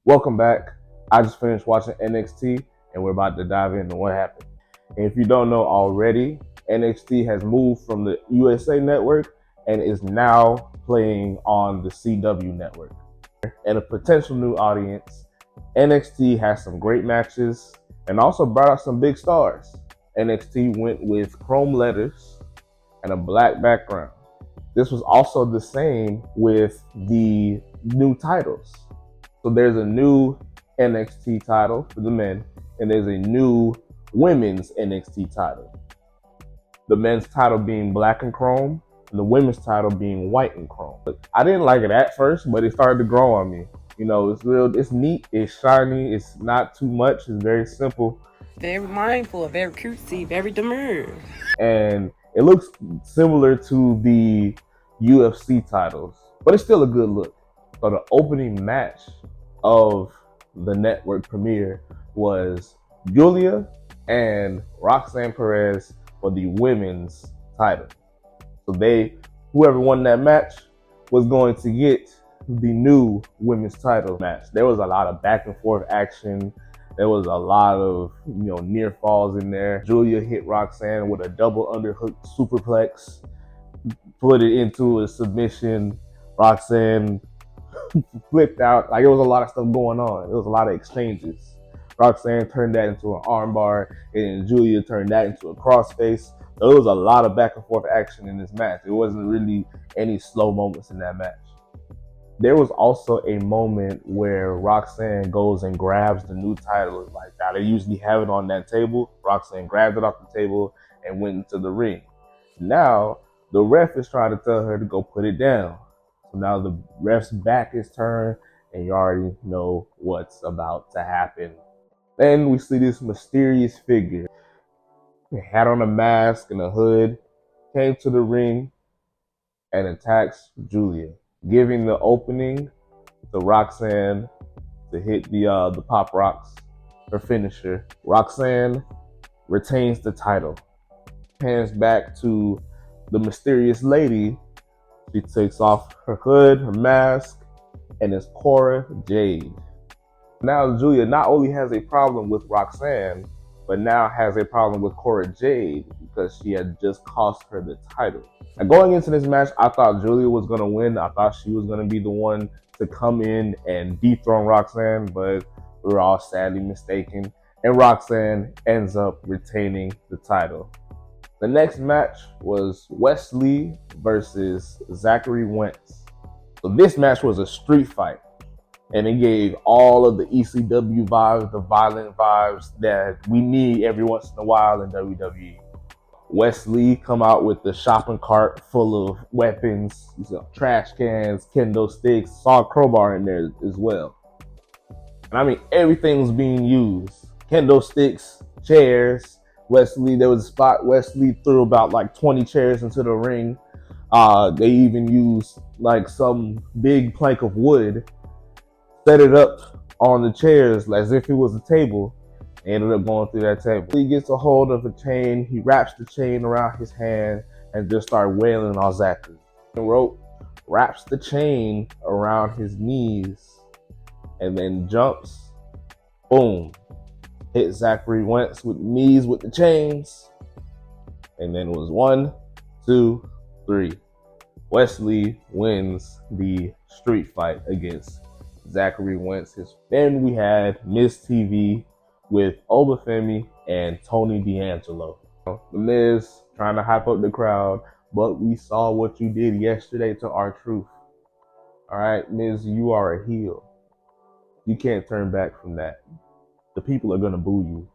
Welcome back. I just finished watching NXT and we're about to dive into what happened. And if you don't know already, NXT has moved from the USA network and is now playing on the CW network. And a potential new audience, NXT has some great matches and also brought out some big stars. NXT went with chrome letters and a black background. This was also the same with the new titles. So there's a new NXT title for the men, and there's a new women's NXT title. The men's title being black and chrome, and the women's title being white and chrome. I didn't like it at first, but it started to grow on me. You know, it's real, it's neat, it's shiny, it's not too much, it's very simple. Very mindful, very cutesy, very demure. And it looks similar to the UFC titles, but it's still a good look. So the opening match of the network premiere was Julia and Roxanne Perez for the women's title. So whoever won that match was going to get the new women's title match. There was a lot of back and forth action. There was a lot of near falls in there. Julia hit Roxanne with a double underhook superplex, put it into a submission. Roxanne flipped out. Like, it was a lot of stuff going on. It was a lot of exchanges. Roxanne turned that into an armbar, and Julia turned that into a crossface. So there was a lot of back and forth action in this match. It wasn't really any slow moments in that match. There was also a moment where Roxanne goes and grabs the new title like that. They usually have it on that table. Roxanne grabbed it off the table and went into the ring. Now, the ref is trying to tell her to go put it down. So now the ref's back is turned, and you already know what's about to happen. Then we see this mysterious figure. He had on a mask and a hood, came to the ring, and attacks Julia, giving the opening to Roxanne to hit the pop rocks, her finisher. Roxanne retains the title. Hands back to the mysterious lady. She takes off her hood, her mask, and it's Cora Jade. Now Julia not only has a problem with Roxanne, but now has a problem with Cora Jade because she had just cost her the title. Now, going into this match, I thought Julia was going to win. I thought she was going to be the one to come in and dethrone Roxanne, but we were all sadly mistaken. And Roxanne ends up retaining the title. The next match was Wesley versus Zachary Wentz. So this match was a street fight, and it gave all of the ECW vibes, the violent vibes that we need every once in a while in WWE. Wesley come out with the shopping cart full of weapons, trash cans, kendo sticks, saw a crowbar in there as well. And I mean, everything was being used. Kendo sticks, chairs. There was a spot Wesley threw about like 20 chairs into the ring. They even used like some big plank of wood, set it up on the chairs as if it was a table, and ended up going through that table. He gets a hold of the chain, he wraps the chain around his hand and just started wailing on Zachary. The rope wraps the chain around his knees and then jumps, boom, hit Zachary Wentz with knees with the chains, and then it was 1, 2, 3. Wesley wins the street fight against Zachary Wentz. Then we had Miz TV with Obafemi and Tony D'Angelo. The Miz trying to hype up the crowd, but we saw what you did yesterday to R-Truth. All right, Miz, you are a heel. You can't turn back from that. The people are going to boo you.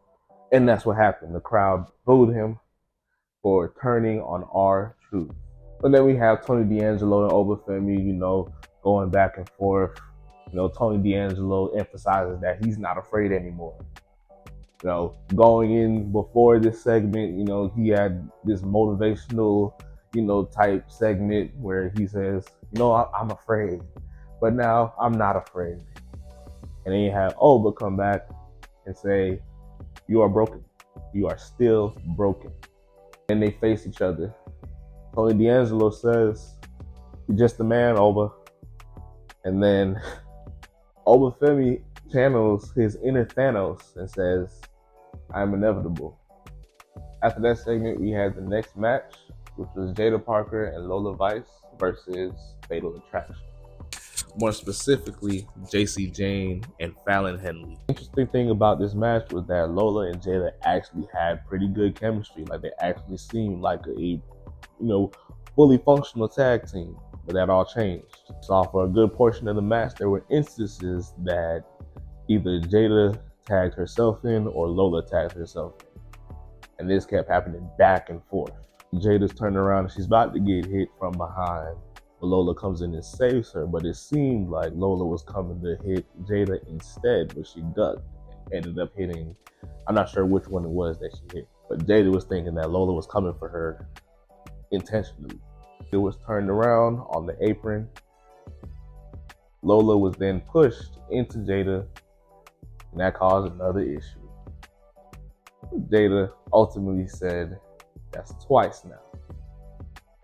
And that's what happened. The crowd booed him for turning on R-Truth. And then we have Tony D'Angelo and Obafemi, going back and forth. Tony D'Angelo emphasizes that he's not afraid anymore. Going in before this segment, he had this motivational, type segment where he says, I'm afraid, but now I'm not afraid. And then you have Oba come back and say, you are broken. You are still broken. And they face each other. Tony D'Angelo says, you're just a man, Oba. And then Obafemi channels his inner Thanos and says, "I'm inevitable." After that segment, we had the next match, which was Jada Parker and Lola Vice versus Fatal Attraction. More specifically, JC Jane and Fallon Henley. The interesting thing about this match was that Lola and Jada actually had pretty good chemistry. Like, they actually seemed like a, fully functional tag team. But that all changed. So for a good portion of the match, there were instances that either Jada tagged herself in or Lola tagged herself in. And this kept happening back and forth. Jada's turning around and she's about to get hit from behind. But Lola comes in and saves her, but it seemed like Lola was coming to hit Jada instead, but she ducked and ended up hitting, I'm not sure which one it was that she hit, but Jada was thinking that Lola was coming for her intentionally. It was turned around on the apron. Lola was then pushed into Jada, and that caused another issue. Jada ultimately said, "That's twice now,"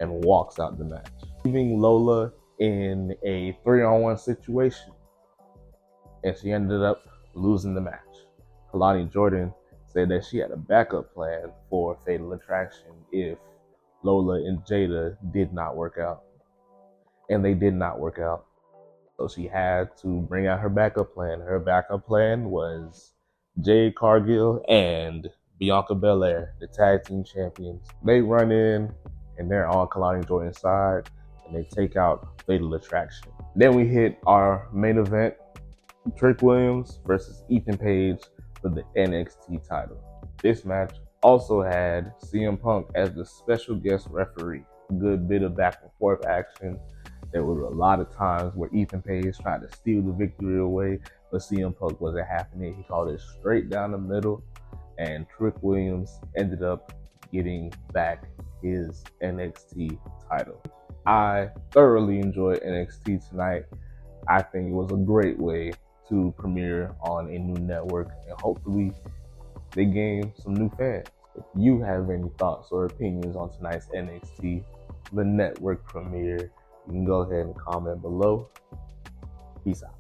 and walks out the match, leaving Lola in a 3-on-1 situation, and she ended up losing the match. Kalani Jordan said that she had a backup plan for Fatal Attraction if Lola and Jada did not work out, and they did not work out. So she had to bring out her backup plan. Her backup plan was Jade Cargill and Bianca Belair, the tag team champions. They run in and they're on Kalani Jordan's side and they take out Fatal Attraction. Then we hit our main event, Trick Williams versus Ethan Page for the NXT title. This match also had CM Punk as the special guest referee. A good bit of back and forth action. There were a lot of times where Ethan Page tried to steal the victory away, but CM Punk wasn't having it. He called it straight down the middle, and Trick Williams ended up getting back his NXT title. I thoroughly enjoyed NXT tonight. I think it was a great way to premiere on a new network, and hopefully they gain some new fans. If you have any thoughts or opinions on tonight's NXT, the network premiere, you can go ahead and comment below. Peace out.